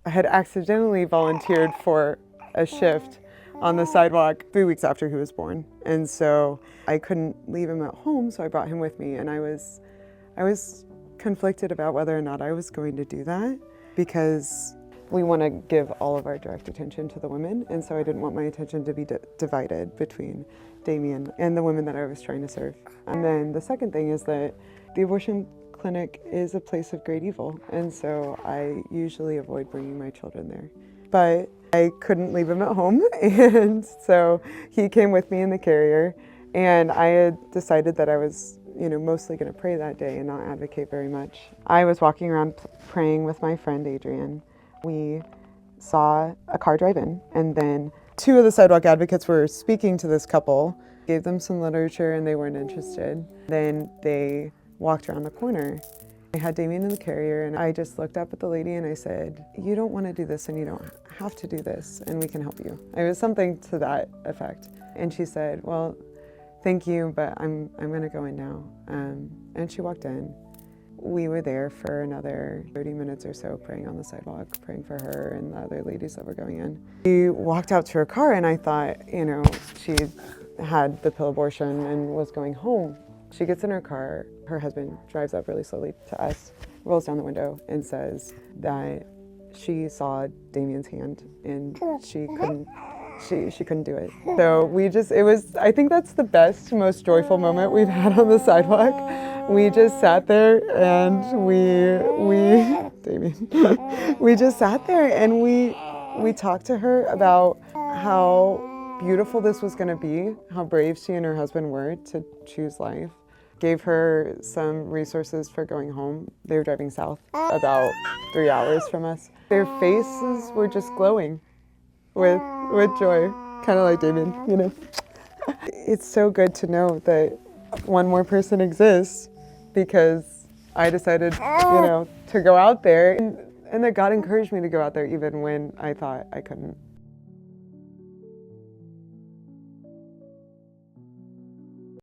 I had accidentally volunteered for a shift on the sidewalk 3 weeks after he was born. And so I couldn't leave him at home, so I brought him with me. And I was conflicted about whether or not I was going to do that, because we want to give all of our direct attention to the women. And so I didn't want my attention to be divided between Damien and the women that I was trying to serve. And then the second thing is that the abortion clinic is a place of great evil. And so I usually avoid bringing my children there. But I couldn't leave him at home. And so he came with me in the carrier. And I had decided that I was mostly going to pray that day and not advocate very much. I was walking around praying with my friend Adrian. We saw a car drive in, and then two of the sidewalk advocates were speaking to this couple, gave them some literature, and they weren't interested. Then they walked around the corner. I had Damien in the carrier, and I just looked up at the lady and I said, "You don't want to do this, and you don't have to do this, and we can help you." It was something to that effect. And she said, "Well, thank you, but I'm going to go in now." And she walked in. We were there for another 30 minutes or so praying on the sidewalk, praying for her and the other ladies that were going in. We walked out to her car, and I thought, she had the pill abortion and was going home. She gets in her car. Her husband drives up really slowly to us, rolls down the window, and says that she saw Damien's hand and she couldn't do it. So I think that's the best, most joyful moment we've had on the sidewalk. We just sat there and Damien, we just sat there and we talked to her about how beautiful this was going to be, how brave she and her husband were to choose life. Gave her some resources for going home. They were driving south about 3 hours from us. Their faces were just glowing with joy, kind of like Damien, It's so good to know that one more person exists, because I decided, to go out there, and that God encouraged me to go out there even when I thought I couldn't.